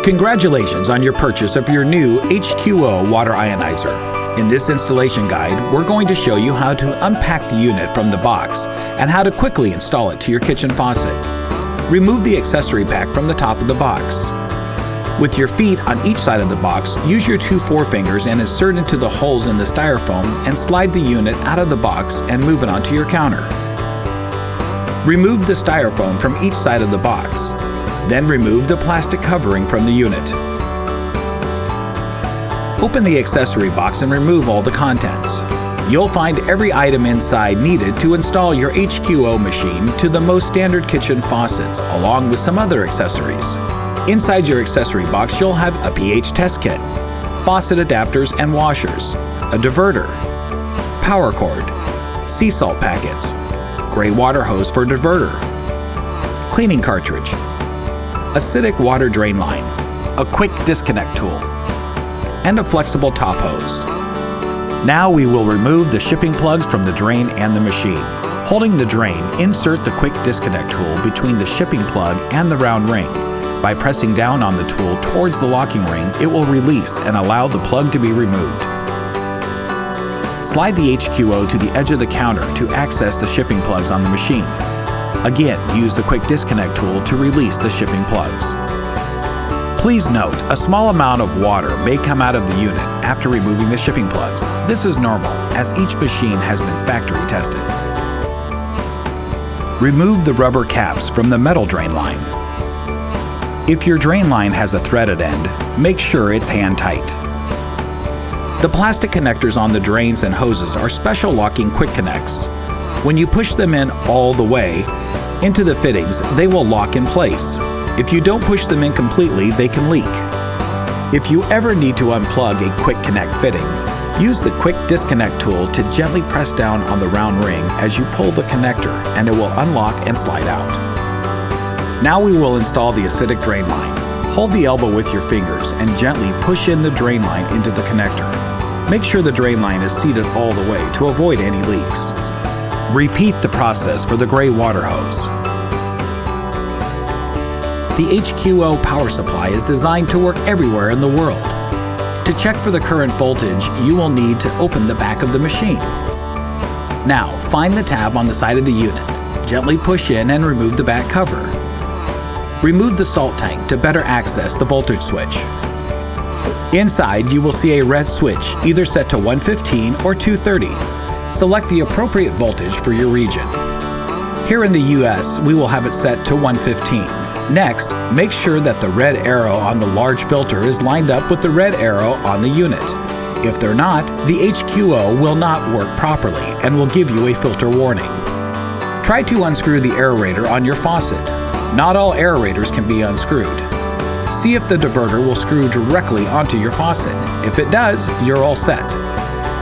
Congratulations on your purchase of your new HQO water ionizer. In this installation guide, we're going to show you how to unpack the unit from the box and how to quickly install it to your kitchen faucet. Remove the accessory pack from the top of the box. With your feet on each side of the box, use your 2 forefingers and insert into the holes in the styrofoam and slide the unit out of the box and move it onto your counter. Remove the styrofoam from each side of the box. Then remove the plastic covering from the unit. Open the accessory box and remove all the contents. You'll find every item inside needed to install your HQO machine to the most standard kitchen faucets, along with some other accessories. Inside your accessory box, you'll have a pH test kit, faucet adapters and washers, a diverter, power cord, sea salt packets, gray water hose for diverter, cleaning cartridge, acidic water drain line, a quick disconnect tool, and a flexible top hose. Now we will remove the shipping plugs from the drain and the machine. Holding the drain, insert the quick disconnect tool between the shipping plug and the round ring. By pressing down on the tool towards the locking ring, it will release and allow the plug to be removed. Slide the HQO to the edge of the counter to access the shipping plugs on the machine. Again, use the quick disconnect tool to release the shipping plugs. Please note, a small amount of water may come out of the unit after removing the shipping plugs. This is normal, as each machine has been factory tested. Remove the rubber caps from the metal drain line. If your drain line has a threaded end, make sure it's hand tight. The plastic connectors on the drains and hoses are special locking quick connects. When you push them in all the way into the fittings, they will lock in place. If you don't push them in completely, they can leak. If you ever need to unplug a quick connect fitting, use the quick disconnect tool to gently press down on the round ring as you pull the connector, and it will unlock and slide out. Now we will install the acidic drain line. Hold the elbow with your fingers and gently push in the drain line into the connector. Make sure the drain line is seated all the way to avoid any leaks. Repeat the process for the gray water hose. The HQO power supply is designed to work everywhere in the world. To check for the current voltage, you will need to open the back of the machine. Now, find the tab on the side of the unit. Gently push in and remove the back cover. Remove the salt tank to better access the voltage switch. Inside, you will see a red switch, either set to 115 or 230. Select the appropriate voltage for your region. Here in the US, we will have it set to 115. Next, make sure that the red arrow on the large filter is lined up with the red arrow on the unit. If they're not, the HQO will not work properly and will give you a filter warning. Try to unscrew the aerator on your faucet. Not all aerators can be unscrewed. See if the diverter will screw directly onto your faucet. If it does, you're all set.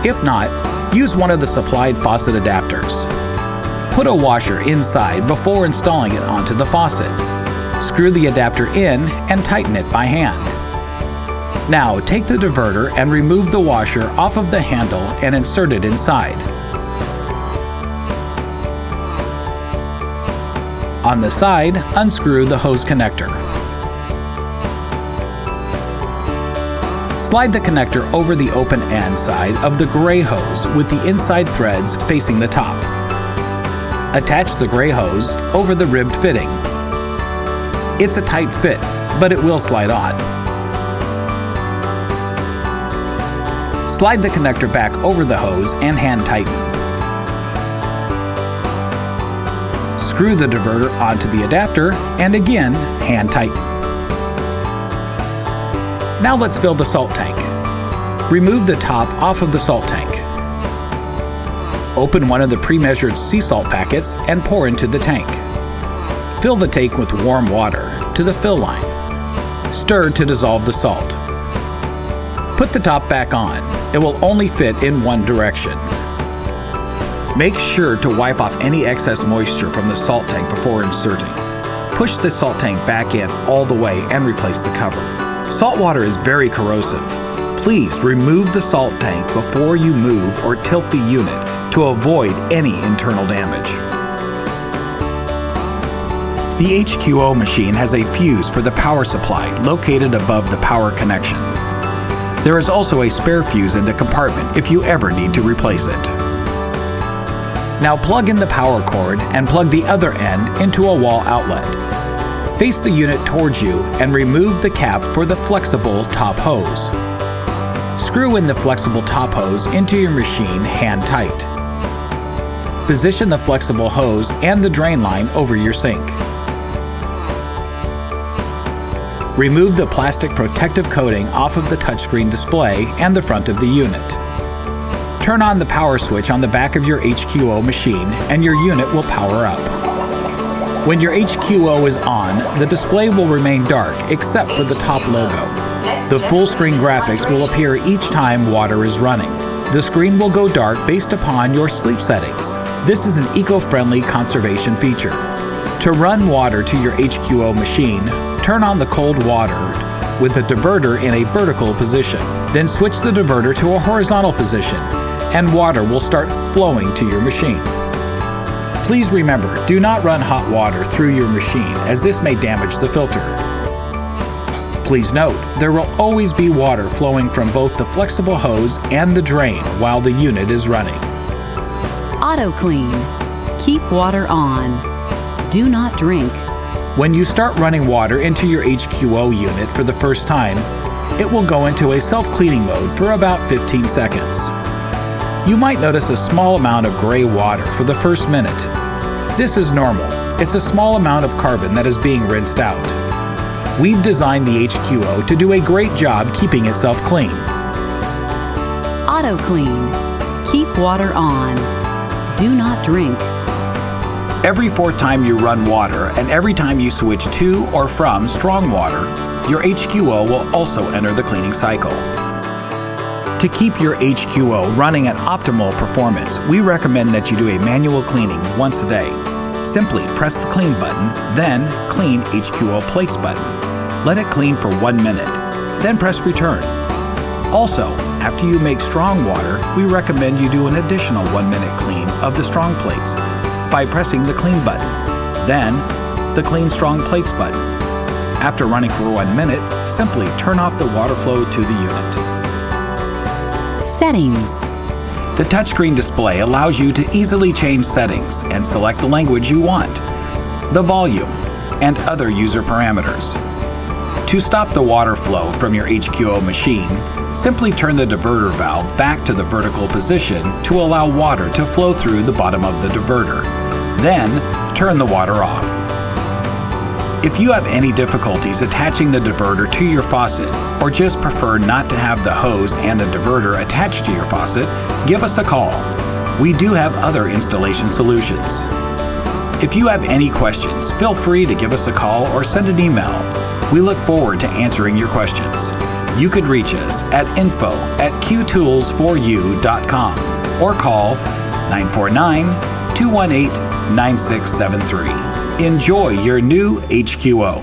If not, use one of the supplied faucet adapters. Put a washer inside before installing it onto the faucet. Screw the adapter in and tighten it by hand. Now take the diverter and remove the washer off of the handle and insert it inside. On the side, unscrew the hose connector. Slide the connector over the open end side of the gray hose with the inside threads facing the top. Attach the gray hose over the ribbed fitting. It's a tight fit, but it will slide on. Slide the connector back over the hose and hand tighten. Screw the diverter onto the adapter and again hand tighten. Now let's fill the salt tank. Remove the top off of the salt tank. Open one of the pre-measured sea salt packets and pour into the tank. Fill the tank with warm water to the fill line. Stir to dissolve the salt. Put the top back on. It will only fit in one direction. Make sure to wipe off any excess moisture from the salt tank before inserting. Push the salt tank back in all the way and replace the cover. Salt water is very corrosive. Please remove the salt tank before you move or tilt the unit to avoid any internal damage. The HQO machine has a fuse for the power supply located above the power connection. There is also a spare fuse in the compartment if you ever need to replace it. Now plug in the power cord and plug the other end into a wall outlet. Face the unit towards you and remove the cap for the flexible top hose. Screw in the flexible top hose into your machine hand tight. Position the flexible hose and the drain line over your sink. Remove the plastic protective coating off of the touchscreen display and the front of the unit. Turn on the power switch on the back of your HQO machine and your unit will power up. When your HQO is on, the display will remain dark except for the top logo. The full screen graphics will appear each time water is running. The screen will go dark based upon your sleep settings. This is an eco-friendly conservation feature. To run water to your HQO machine, turn on the cold water with the diverter in a vertical position. Then switch the diverter to a horizontal position, and water will start flowing to your machine. Please remember, do not run hot water through your machine as this may damage the filter. Please note, there will always be water flowing from both the flexible hose and the drain while the unit is running. Auto Clean. Keep water on. Do not drink. When you start running water into your HQO unit for the first time, it will go into a self-cleaning mode for about 15 seconds. You might notice a small amount of gray water for the first minute. This is normal. It's a small amount of carbon that is being rinsed out. We've designed the HQO to do a great job keeping itself clean. Auto Clean. Keep water on. Do not drink. Every fourth time you run water and every time you switch to or from strong water, your HQO will also enter the cleaning cycle. To keep your HQO running at optimal performance, we recommend that you do a manual cleaning once a day. Simply press the clean button, then clean HQO plates button. Let it clean for 1 minute, then press return. Also, after you make strong water, we recommend you do an additional 1 minute clean of the strong plates by pressing the clean button, then the clean strong plates button. After running for 1 minute, simply turn off the water flow to the unit. Settings. The touchscreen display allows you to easily change settings and select the language you want, the volume, and other user parameters. To stop the water flow from your HQO machine, simply turn the diverter valve back to the vertical position to allow water to flow through the bottom of the diverter. Then, turn the water off. If you have any difficulties attaching the diverter to your faucet, or just prefer not to have the hose and the diverter attached to your faucet, give us a call. We do have other installation solutions. If you have any questions, feel free to give us a call or send an email. We look forward to answering your questions. You could reach us at info@qtoolsforyou.com or call 949-218-9673. Enjoy your new HQO.